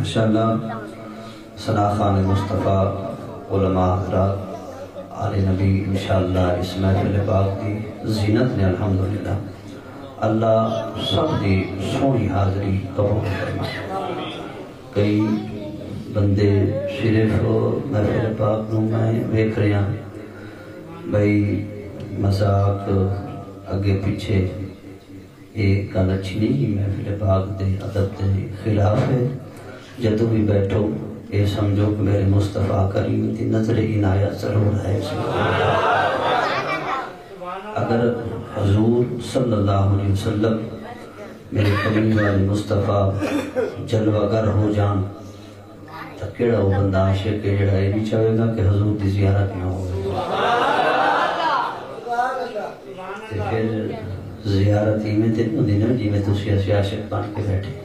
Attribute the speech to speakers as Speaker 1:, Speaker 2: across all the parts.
Speaker 1: ماشاءاللہ صلاخان مصطفیٰ علماء حضرات آل نبی انشاءاللہ اس محفل پاک دی زینت نے الحمدللہ اللہ سب دی سونی حاضری قبول کرے۔ کئی بندے صرف محفل پاک نو میں ویکھ رہے ہیں بھئی مذاق اگے پیچھے ایک گل اچھی نہیں، محفل پاک دے ادب دے خلاف ہے۔ جدو بھی بیٹھو یہ سمجھو کہ میرے مصطفیٰ کریم کی نظر عنایت ضرور ہے۔ اگر حضور صلی اللہ علیہ وسلم میرے کملی والے مصطفیٰ جلوگر ہو جان تو کیڑا وہ بندہ عاشق ہے جڑا یہ بھی چاہے گا کہ حضور دی زیارت نہ ہو۔ پھر زیارت ہی میں تین دن جی میں تسی ایسے عاشق بن کے بیٹھے،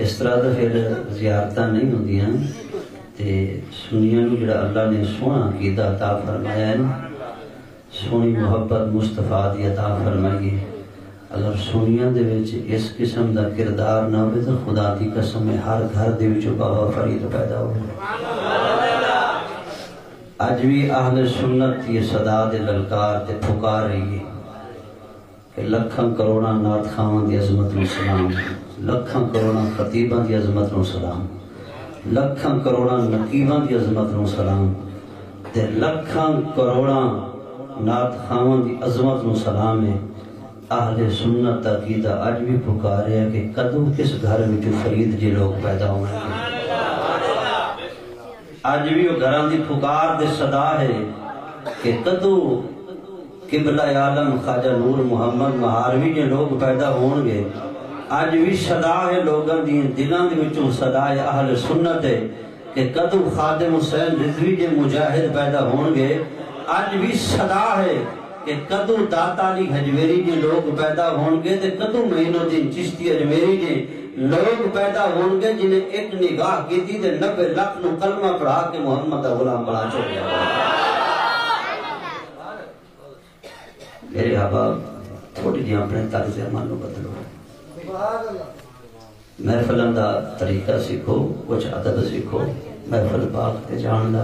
Speaker 1: اس طرح دا پھر زیارتاں نہیں ہوندیاں۔ تے سنیاں نو جڑا اللہ نے سونا عقیدہ عطا فرمایا ہے نا، سونی محبت مصطفیٰ دی عطا فرمائی ہے، اگر سنیاں دے وچ اس قسم دا کردار نہ ہوئے تو خدا دی قسم ہے ہر گھر دے وچوں بابا فرید پیدا ہو۔ آج بھی اہل سنت یہ صدا دے للکار تے پھکار رہی ہے کہ لکھاں کروڑاں نعت خواں دی عظمت نو سلام، لکھاں کروڑاں خطیباں دی عظمت نو سلام، لکھاں کروڑاں نقیباں دی عظمت نو سلام، تے لکھاں کروڑاں نعت خواں دی عظمت نو سلام ہے۔ اہل سنت عقیدہ آج بھی پکارے ہے کہ کدو کس گھر وچ فرید جے لوگ پیدا ہوئے ہیں۔ آج بھی وہ گھران دی پکار دے صدا ہے کہ کدو قبلہ عالم خواجہ نور محمد مہاروی جے لوگ پیدا ہون گے۔ آج بھی صدا ہے لوگاں دی دلان دی وچوں صدا ہے اہل سنت ہے کہ کدو خادم حسین رضوی جے مجاہد پیدا ہون گے۔ آج بھی صدا ہے کہ کدو داتا علی حجویری جے لوگ پیدا ہون گے تے کدو معین الدین چشتی اجمیری جے لوگ پیدا ہون گے جنہیں ایک نگاہ کی تھی تے 90 لاکھ نو کلمہ پڑھا کے محمد غلام بنا چھوڑیا۔ میرے احباب تھوڑی جی اپنے طرز عمل کو بدلو، محفلن دا طریقہ سیکھو، کچھ عدد سیکھو، محفل پاک تے جان دا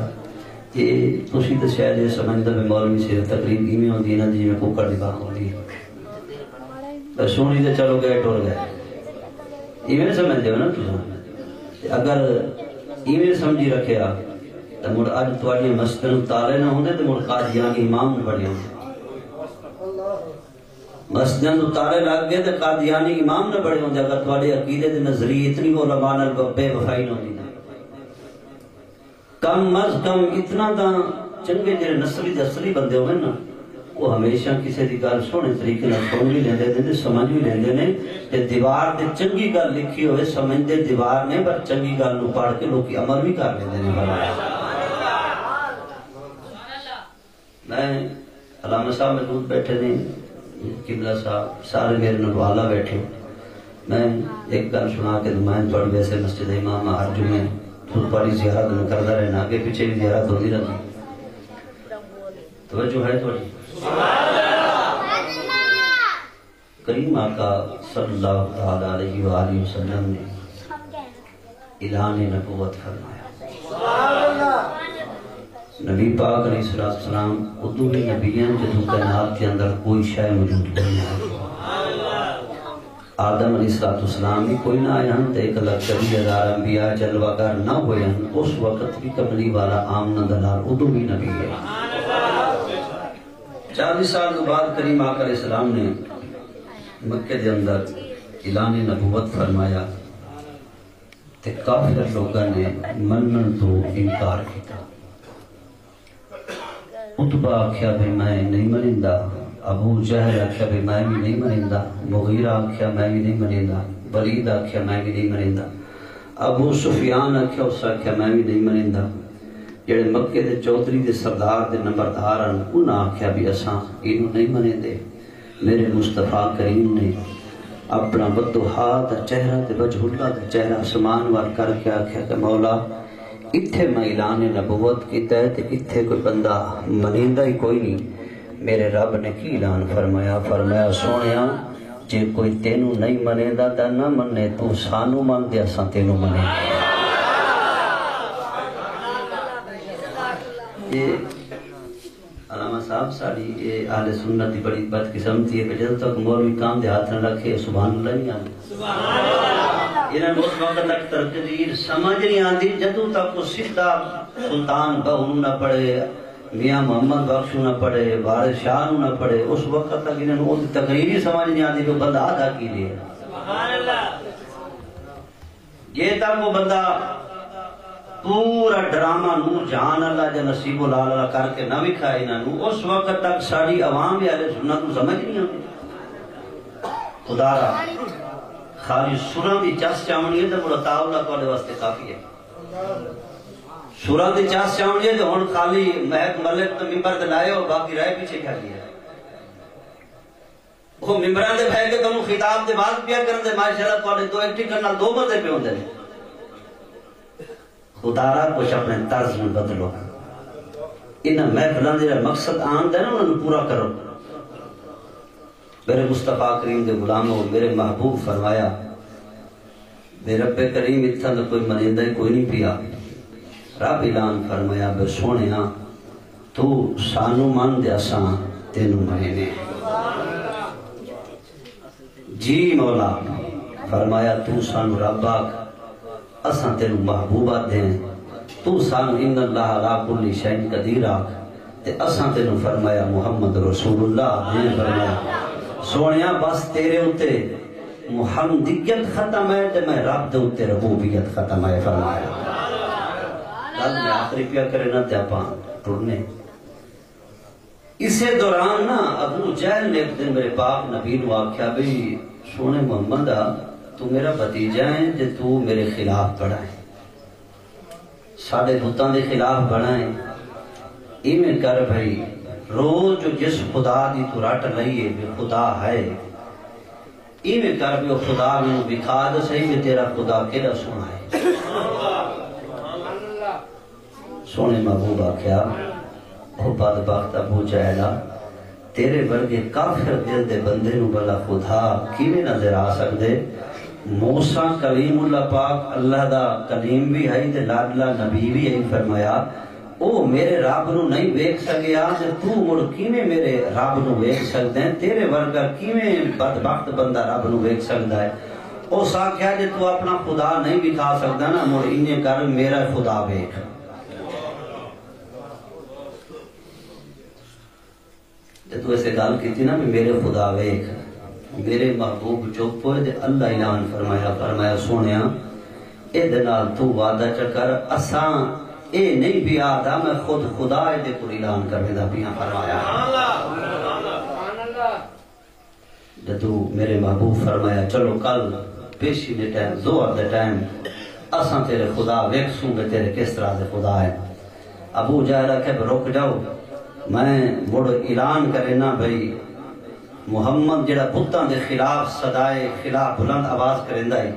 Speaker 1: یہ تسی تے شاید یہ سمجھدا میں مولوی سے تقریب ایویں ہوندی نا جی میں کوکڑ دی بات ہوندی ہے، سونی تے چلو گئے ٹر گئے، ایویں سمجھدے ہو نا تساں۔ اگر ایویں سمجھی رکھیا تو مڑ اج تواڈی مسجد تالے نہ ہوندے تے مڑ قادیانی امام نہ بنے ہوندے، مسجد تالے لگ گئے تے قادیانی امام نہ بڑے ہوندے اگر تواڈے عقیدے دے نظریے اتنی علماء نال بے وفائی نہ ہوندی۔ کم از کم اتنا دا چنگے جڑے نسلی دے اصلی بندے ہوئے نا وہ ہمیشہ کسی دی گل سونے طریقے نال سن بھی لیندے تے سمجھ بھی لیندے نے تے دیوار تے چنگی گل لکھی ہوئے سمجھدے دیوار نے پر چنگی گل نو پڑھ کے لوگ عمل بھی کر لیندے نے۔ میں علامہ صاحب موجود بیٹھے نے، قبلہ صاحب سارے میرے نوالہ بیٹھے، میں ایک گل سنا کے میں پڑھ ویسے مسجد امام ہر جمعے تو پڑھی زیارت میں کردہ رہنا، آگے پیچھے بھی زیارت ہوتی رہتی۔ توجہ ہے تھوڑی؟ کریم آقا صلی اللہ علیہ وآلہ وسلم نے اعلان نبوت فرمایا۔ نبی پاک علیہ السلام ادو بھی نبیان جدو کائنات کے اندر کوئی شے موجود نہیں ہے۔ آدم علیہ السلام بھی کوئی نہ آیا ہم تے 1,40,000 انبیاء جلوگر نہ ہوئے ہم، اس وقت بھی کملی والا آمنہ دلال ادو بھی نبی ہے۔ 40 سال کے بعد کریم آقا علیہ السلام نے مکہ دے اندر اعلان نبوت فرمایا تے کافر لوگاں نے منن تو انکار کیتا۔ عتبہ آکھیا بھی میں نہیں منندہ، ابو جہل آکھیا بھی میں بھی نہیں منندہ، مغیرہ آکھیا میں بھی نہیں منندہ، ولید آکھیا میں بھی نہیں منندہ، ابو سفیان آکھیا اس آکھیا میں بھی نہیں منندہ، جڑے مکے دے چودھری دے سردار دے نمبردار ہیں انہاں آکھیا بھی اساں اینوں نہیں منندے۔ میرے مصطفیٰ کریم نے اپنا بدوحا دا چہرہ تے وجہ اللہ دا چہرہ آسمان وال کر کے آکھیا کہ مولا اتھے میں اعلان نبوت کیتا ہے تے اتھے کوئی بندہ منیندہ ہی کوئی نہیں۔ میرے رب نے کی اعلان فرمایا، فرمایا سونیا جے کوئی تینوں نہیں منے دا تا نہ منے تو سانو من دے اساں تینوں منے یہ علامہ صاحب ساری یہ اہل سنت کی بڑی بدقسمتی ہے کہ جب تک مولوی کام دے ہاتھ نہ رکھے سبحان اللہ نہیں آتی انہاں نے اس وقت تک تقریر سمجھ نہیں آتی جدوں تک وہ سیدھا سلطان بہو نہ پڑھے میاں محمد بخشو نہ پڑھے وارث شاہ نہ پڑھے اس وقت تک انہوں نے اس تقریر ہی سمجھ نہیں آتی کہ بندہ آدھا کی لئے یہ تک وہ بندہ پورا ڈرامہ نور جہان اللہ جا نصیب اللہ کر کے نہ وکھائے انہوں اس وقت تک ساری عوام بھی اہل سنت کو سمجھ نہیں آتی خدا را خالی سران دی چس چاونی ہے تو بڑا تاولہ کو لے واسطے کافی ہے سورہ دی چاس چاہوں جے جو ہن خالی مہک ملک تو ممبر دے لائے ہو باقی رائے پیچھے کیا لیا وہ ممبران دے بھائی کے تمہیں خطاب دے بات پیا کرن دے ماشاءاللہ کوالے دو ایکٹی کرنا دو بندے پہ ہوں دے خدا را کچھ اپنے طرز میں بدلو انہاں محفلان دے مقصد آن دے نا انہوں پورا کرو میرے مصطفیٰ کریم دے غلاموں میرے محبوب فرمایا میرے رب کریم اتھا تو کوئی منیندہ ہی کوئی نہیں پیا رب اعلان فرمایا بے سونے ہاں تو سانو من دے اساں تینوں مہینے جی مولا فرمایا تو سانو رباک اساں تینوں محبوبات دیں تو سانو ان اللہ لا کل شیء قدیر تے اساں تینوں فرمایا محمد رسول اللہ نے فرمایا سونیاں بس تیرے ہوتے محمدیت ختم ہے تے میں رب دے ہوتے ربوبیت ختم ہے فرمایا کل میں آخری پیا کرے نہ تیاپاں ٹرنے اسے دوران نا ابو جہل نے ایک دن میرے پاک نبی نو آکھیا بھی سونے محمد تو میرا بھتیجا ہے جے تو میرے خلاف بڑھائیں ساڑھے بھتان دے خلاف بڑھائیں ایمیں کر بھائی روز جو جس خدا دی تو رٹ لئیے بھی خدا ہے ایمیں کر بھی خدا میں بکھا دے صحیح بھی تیرا خدا کیڑا سونا ہے سونے محبوب آکھیا او بدبخت ابو جہلا تیرے ورگے کافر دل دے بندے نو بلا خدا کیویں نظر آ سکدے موسیٰ کلیم اللہ پاک اللہ دا کلیم بھی ہے تے لاڈلا نبی بھی ہے فرمایا او میرے رب نو نہیں ویکھ سکیا تے تو مڑ کیویں میرے رب نو ویکھ سکدے ہیں تیرے ورگا کیویں بدبخت بندہ رب نو ویکھ سکدا ہے او ساکھیا جے تو اپنا خدا نہیں دکھا سکدا نا مڑ انہیں کر میرا خدا ویکھ جب تو ایسے گال کی تھی نا بھی میرے خدا ویکھ میرے محبوب چوپ ہوئے دے اللہ اعلان فرمایا سونیا اے دنال تو وعدہ چکر اساں اے نہیں بھی آدھا میں خود خدا دے کو اعلان کرنے دا بھی فرمایا جب تو میرے محبوب فرمایا چلو کل پیشی دے ٹائم زور دے ٹائم اساں تیرے خدا ویکھ سوں گے تیرے کس طرح دے خدا ہے ابو جہلہ کہ رک جاؤ میں مڑ اعلان کرے نا بھئی محمد جڑا بتاں دے خلاف صدائے خلاف بلند آواز کریندا ہے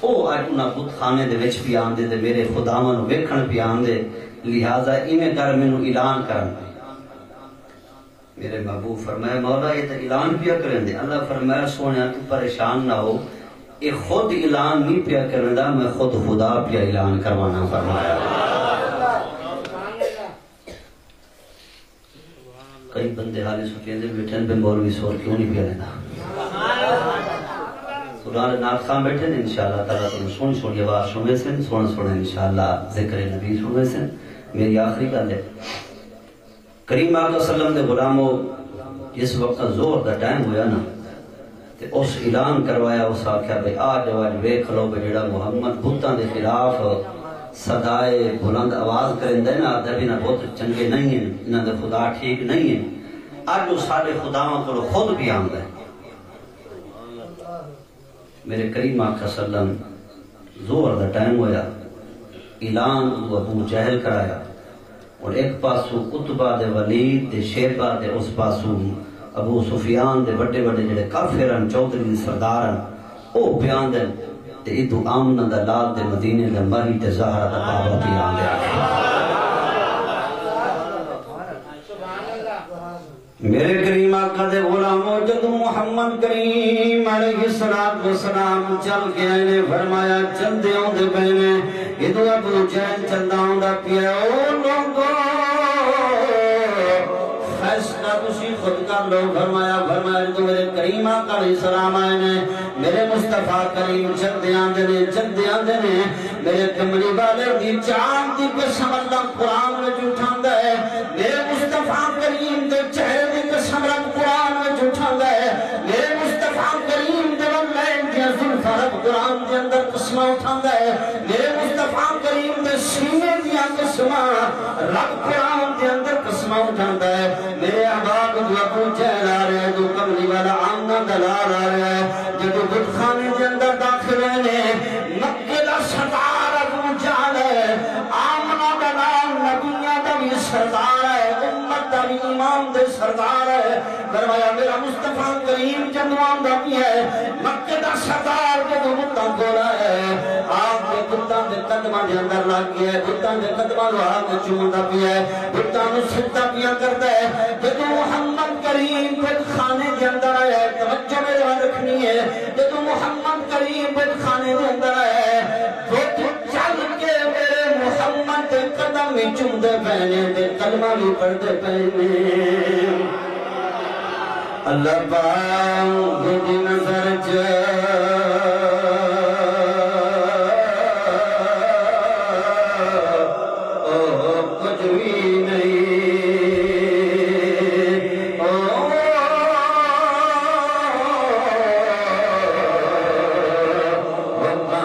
Speaker 1: او اج انہاں بت خانے دے وچ بھی آندے تے میرے خداواں نو ویکھن بھی آندے لہذا ایویں کر مینوں اعلان کرن میرے محبوب فرمایا مولا یہ تے اعلان پیا کریندے اللہ فرمایا سونیا تو پریشان نہ ہو یہ خود اعلان نہیں پیا کرندا میں خود خدا پیا اعلان کروانا فرمایا کئی بندے حالی سکیندے بیٹھن پہ مولوی سور کیوں نہیں پیا لینا قرآن ناک خان بیٹھے ہیں انشاءاللہ تعالیٰ تم سونی سونی آواز سنے سن سونا انشاءاللہ ذکر نبی سنے سن میری آخری گل ہے کریم آقا صلی اللہ علیہ وسلم دے غلاموں جس وقت زور دا ٹائم ہویا نا تے اس اعلان کروایا اس آکھیا بھئی آج ویکھ لو بھئی جڑا محمد بتاں دے خلاف صدائے بلند آواز کرندے نا آدھے بھی نا بہت چنگے نہیں ہیں انہاں دے خدا ٹھیک نہیں ہیں آج وہ سارے خداواں کو خود بھی آمدہ ہے میرے کریم آقا صلی اللہ علیہ وسلم زور دا ٹائم ہویا اعلان ابو جہل کرایا اور ایک پاسو قطبہ دے ولید دے شیبہ دے اس پاسو ابو سفیان دے بڑے بڑے جڑے کافران چودری سرداران او بیان دے تے ادو آمنہ دا لال دے مدینے دے مری تے زہرہ دا بابا بیان دے آگے میرے کریم آقا دے غلاموں جدو محمد کریم علیہ السلام چل کے آئے فرمایا چل دے ہوں دے پہنے ادو ابو جہل چل ہوں دا پیا او لوگو فیصلہ تسی خود کر لو فرمایا جدو میرے کریم آقا علیہ السلام آئے نے میرے مصطفیٰ کریم چل دے آندے نے میرے کملی والے دی چاند دی قسم اللہ قرآن میں جھوٹاندہ ہے میرے مصطفیٰ کریم دے چہرے دی قسم رب قرآن میں جھوٹاندہ ہے میرے مصطفیٰ کریم دے واللین دی ظلفہ رب قرآن دے اندر قسمہ اٹھاندہ ہے میرے مصطفیٰ کریم دے سینے دیا قسمہ رب قرآن دے اندر قسمہ اٹھاندہ ہے میرے احباب دو ابو جہل آ رہے ہیں دو کملی والا آمنہ دلال آ رہے ہیں جدو بدخانے دے اندر داخل ہوئے مکہ دا سردار ابو جہل ہے آمنہ دلال نبیہ دا بھی سردار ہے امت دا بھی امام دے سردار ہے فرمایا میرا مصطفیٰ کریم جنوان دا بھی ہے مکہ دا سردار جدو بتاں گولا ہے آپ کے بتاں دے قدمہ دے اندر لگ گیا ہے بتاں دے قدمہ دے آگے چوندہ بھی ہے بتاں نو سجدہ پیا کرتا ہے جدو محمد کریم بیت خانے دے اندر آیا ہے توجہ میرے وہاں رکھنی ہے جدو محمد کریم بیت خانے دے اندر آیا ہے وہ چل کے میرے محمد دے قدم ہی چوندے پہنے دے کلمہ بھی پڑھتے پہنے اللہ پاک دی نظر کچھ بھی نہیں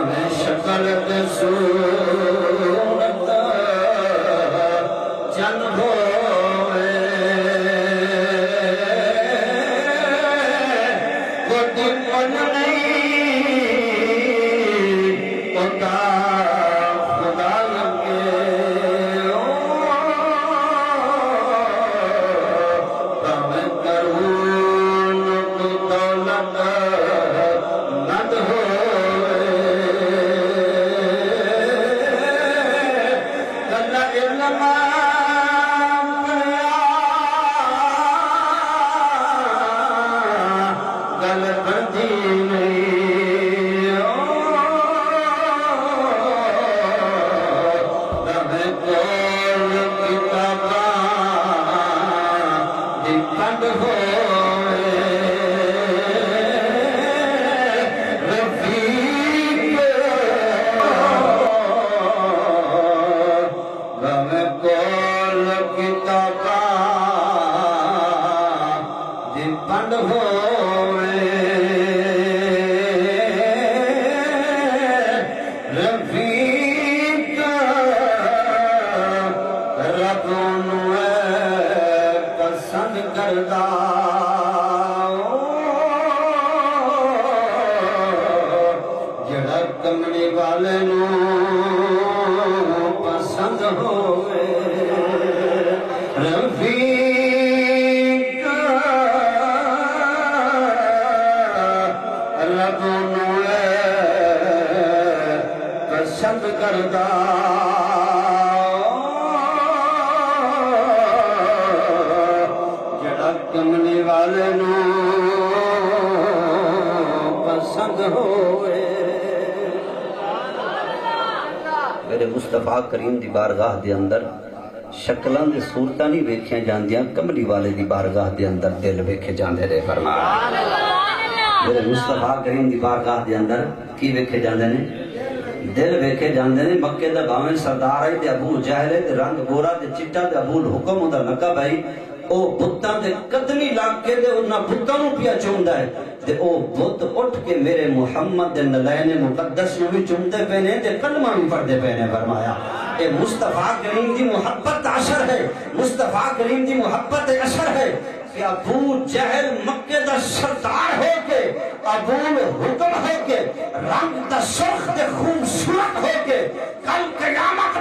Speaker 1: میں شکل دے صورت جن ہوئے کوئی من نہیں ہوتا خدا لگے میں کروں تو دولت ند ہوئے کل علم گل بندی نہیں میں کول کتاباں دی پڑھ ہوئے رفیق میں کول کتاباں دی پڑھ ہوئے رفیق رب نوے پسند کردہ جڑا کملی والے نو پسند ہوئے رفیق رب نوے پسند کردہ جڑا کملی والے نو پسند ہوئے میرے مصطفیٰ کریم دی بارگاہ دے اندر شکلان دے صورتاں نہیں ویکھیاں جاندیاں کملی والے دی بارگاہ دے اندر دل ویکھے جاندے رہے فرمایا میرے مصطفیٰ کریم دی بارگاہ دے اندر کی ویکھے جاندے نے دل ویکھے جاندے نے مکے دا باویں سردار ہے تے ابو جہل تے رنگ گورا تے چٹا تے ابو الحکم دا لقب ہے او بتاں دے قدمی لاگ کے دے انہاں بتاں نو پیا چوندا ہے تے او بت اٹھ کے میرے محمد دے نلائن مقدس نو بھی چوندے پہنے تے کلمہ بھی پڑھتے پہنے فرمایا اے مصطفیٰ کریم دی محبت اثر ہے مصطفیٰ کریم دی محبت اثر ہے کہ ابو جہل مکے دا سردار ہو کے ابو الحکم ہو کے رنگ دا سرخ تے خوبصورت ہو کے کل قیامت